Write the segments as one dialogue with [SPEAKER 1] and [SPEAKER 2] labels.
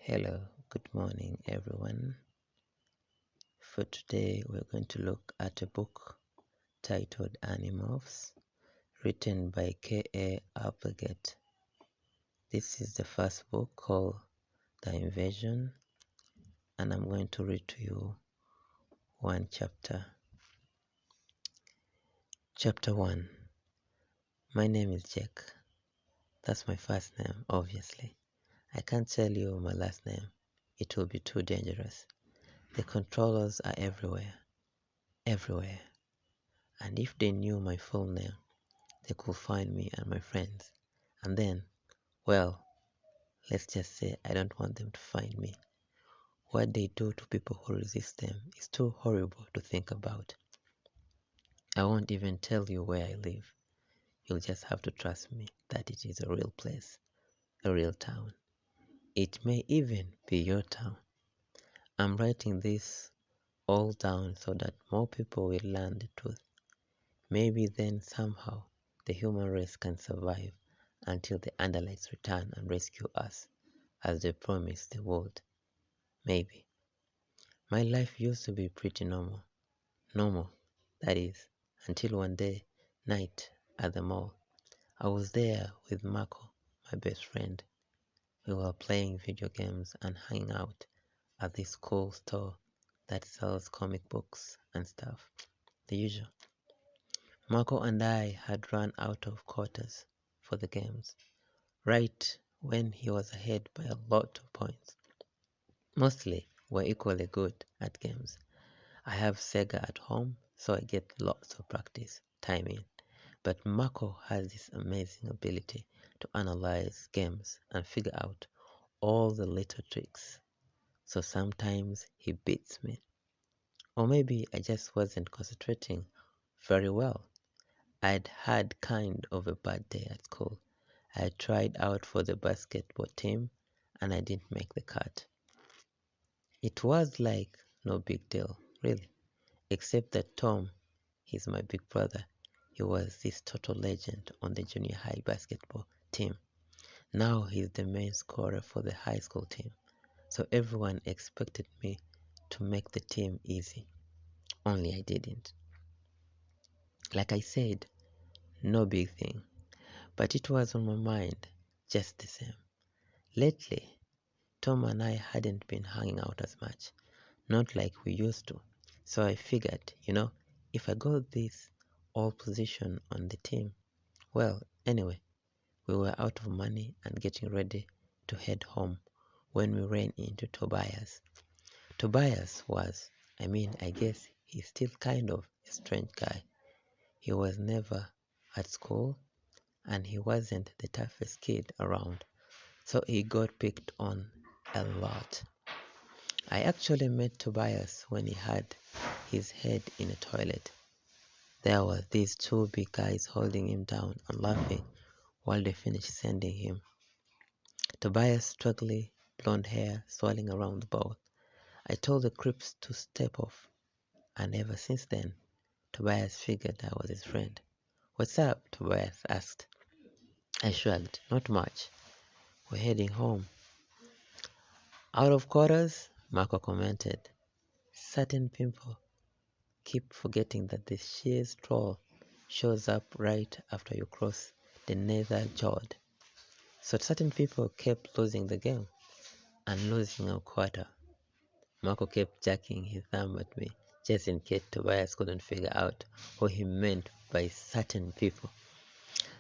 [SPEAKER 1] Hello, good morning everyone. For today we're going to look at a book titled Animorphs, written by K.A Applegate. This is the first book called The Invasion, and I'm going to read to you one chapter. Chapter 1. My name is Jack. That's my first name, obviously. I can't tell you my last name. It will be too dangerous. The controllers are everywhere. Everywhere. And if they knew my full name, they could find me and my friends. And then, well, let's just say I don't want them to find me. What they do to people who resist them is too horrible to think about. I won't even tell you where I live. You'll just have to trust me that it is a real place, a real town. It may even be your town. I'm writing this all down so that more people will learn the truth. Maybe then somehow the human race can survive until the Andalites return and rescue us, as they promised they would. Maybe. My life used to be pretty normal. Normal, that is, until one day, night, at the mall. I was there with Marco, my best friend. We were playing video games and hanging out at this cool store that sells comic books and stuff. The usual. Marco and I had run out of quarters for the games, right when he was ahead by a lot of points. Mostly, we're equally good at games. I have Sega at home, so I get lots of practice time in. But Marco has this amazing ability to analyze games and figure out all the little tricks. So sometimes he beats me. Or maybe I just wasn't concentrating very well. I'd had kind of a bad day at school. I tried out for the basketball team and I didn't make the cut. It was like no big deal, really. Except that Tom, he's my big brother, he was this total legend on the junior high basketball team. Now he's the main scorer for the high school team. So everyone expected me to make the team easy. Only I didn't. Like I said, no big thing. But it was on my mind just the same. Lately, Tom and I hadn't been hanging out as much. Not like we used to. So I figured, if I got this all position on the team, well, anyway, we were out of money and getting ready to head home when we ran into Tobias. Tobias was, I guess he's still kind of a strange guy. He was never at school and he wasn't the toughest kid around, so he got picked on a lot. I actually met Tobias when he had his head in a toilet. There were these two big guys holding him down and laughing while they finished sending him. Tobias' struggling blonde hair swirling around the bowl. I told the creeps to step off, and ever since then, Tobias figured I was his friend. "What's up?" Tobias asked. I shrugged. "Not much. We're heading home." "Out of quarters?" Marco commented. Certain people keep forgetting that the sheer stroll shows up right after you cross the nether chord. So certain people kept losing the game and losing a quarter. Marco kept jerking his thumb at me just in case Tobias couldn't figure out what he meant by certain people.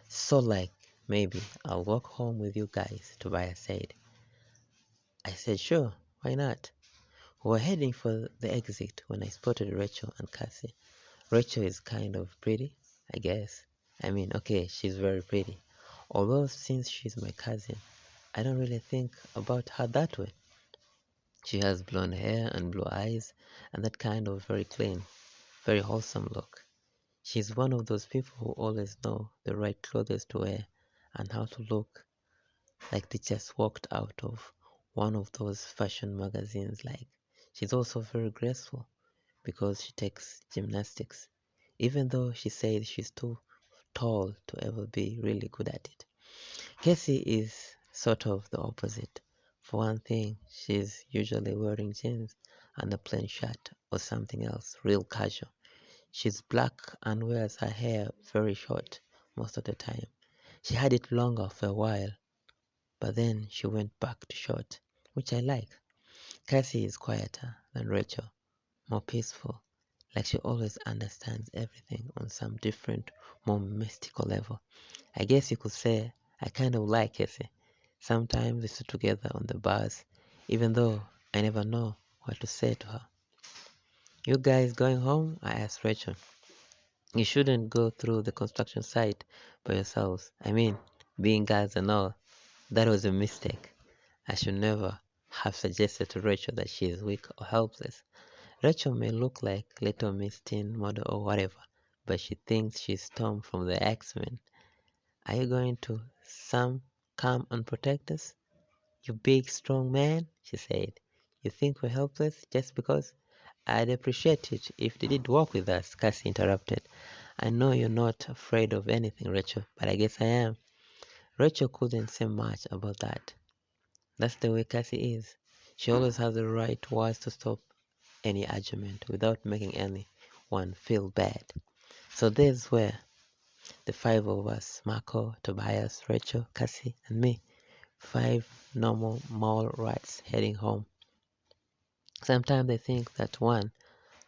[SPEAKER 1] "So like, maybe I'll walk home with you guys," Tobias said. I said, "Sure, why not?" We were heading for the exit when I spotted Rachel and Cassie. Rachel is kind of pretty, I guess. Okay, she's very pretty. Although since she's my cousin, I don't really think about her that way. She has blonde hair and blue eyes and that kind of very clean, very wholesome look. She's one of those people who always know the right clothes to wear and how to look like they just walked out of one of those fashion magazines. Like, she's also very graceful because she takes gymnastics, even though she says she's too tall to ever be really good at it. Cassie is sort of the opposite. For one thing, she's usually wearing jeans and a plain shirt or something else, real casual. She's black and wears her hair very short most of the time. She had it longer for a while, but then she went back to short, which I like. Cassie is quieter than Rachel, more peaceful, like she always understands everything on some different, more mystical level. I guess you could say I kind of like Cassie. Sometimes we sit together on the bus, even though I never know what to say to her. You guys going home? I asked Rachel. You shouldn't go through the construction site by yourselves. I mean, being guys and all. That was a mistake. I should never have suggested to Rachel that she is weak or helpless. Rachel may look like little Miss Teen model or whatever, but she thinks she's Tom from the X-Men. Are you going to come and protect us? You big strong man, she said. You think we're helpless just because? I'd appreciate it if they did walk with us, Cassie interrupted. I know you're not afraid of anything, Rachel, but I guess I am. Rachel couldn't say much about that. That's the way Cassie is. She always has the right words to stop any argument without making anyone feel bad. So there's where the five of us, Marco, Tobias, Rachel, Cassie, and me, five normal mall rats heading home. Sometimes I think that one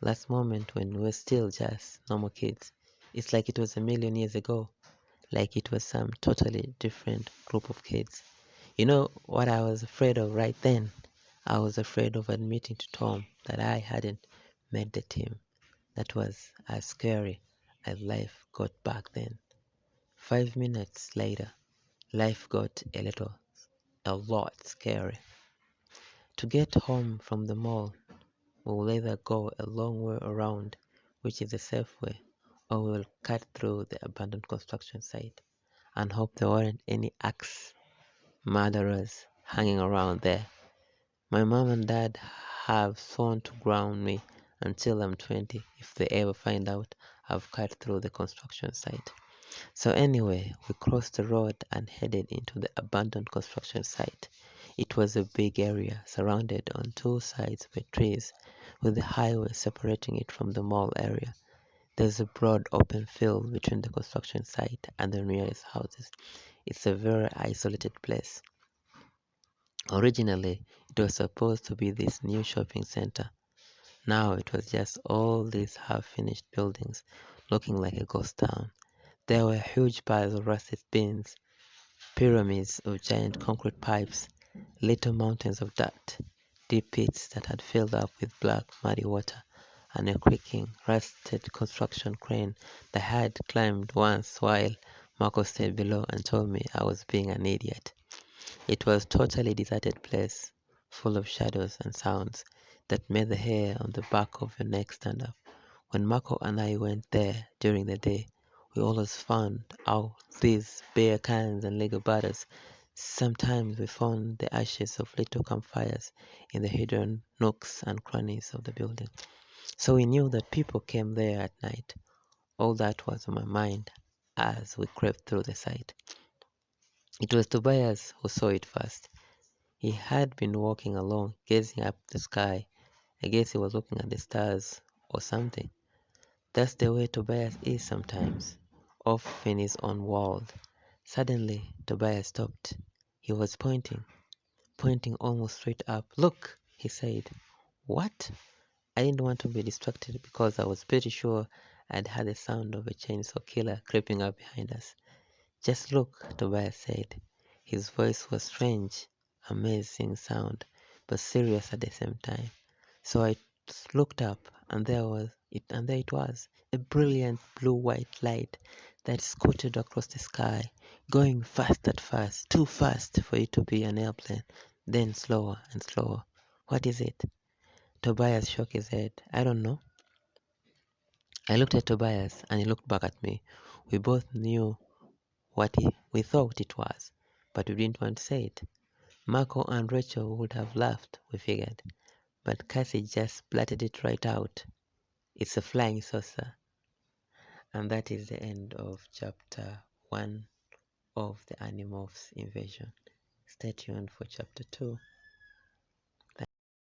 [SPEAKER 1] last moment when we were still just normal kids, it's like it was a million years ago, like it was some totally different group of kids. You know what I was afraid of right then? I was afraid of admitting to Tom that I hadn't made the team. That was as scary as life got back then. 5 minutes later, life got a lot scary. To get home from the mall, we will either go a long way around, which is the safe way, or we will cut through the abandoned construction site and hope there weren't any axe murderers hanging around there. My mom and dad have sworn to ground me until I'm 20 if they ever find out I've cut through the construction site. So anyway, we crossed the road and headed into the abandoned construction site. It was a big area surrounded on two sides by trees, with the highway separating it from the mall area. There's a broad open field between the construction site and the nearest houses. It's a very isolated place. Originally, it was supposed to be this new shopping center. Now it was just all these half-finished buildings looking like a ghost town. There were huge piles of rusted bins, pyramids of giant concrete pipes, little mountains of dirt, deep pits that had filled up with black, muddy water, and a creaking, rusted construction crane that had climbed once while Marco stayed below and told me I was being an idiot. It was a totally deserted place, full of shadows and sounds that made the hair on the back of your neck stand up. When Marco and I went there during the day, we always found out these beer cans and Lego batters. Sometimes we found the ashes of little campfires in the hidden nooks and crannies of the building. So we knew that people came there at night. All that was on my mind as we crept through the site. It was Tobias who saw it first. He had been walking along, gazing up at the sky. I guess he was looking at the stars or something. That's the way Tobias is sometimes, off in his own world. Suddenly, Tobias stopped. He was pointing almost straight up. Look, he said. What? I didn't want to be distracted because I was pretty sure I'd heard the sound of a chainsaw killer creeping up behind us. Just look, Tobias said. His voice was strange, amazing sound, but serious at the same time. So I looked up, and there it was, a brilliant blue-white light that scooted across the sky, going fast at first, too fast for it to be an airplane, then slower and slower. What is it? Tobias shook his head. I don't know. I looked at Tobias, and he looked back at me. We both knew we thought it was, but we didn't want to say it. Marco and Rachel would have laughed, we figured, but Cassie just blurted it right out. It's a flying saucer. And that is the end of chapter 1 of the Animorphs invasion. Stay tuned for chapter 2.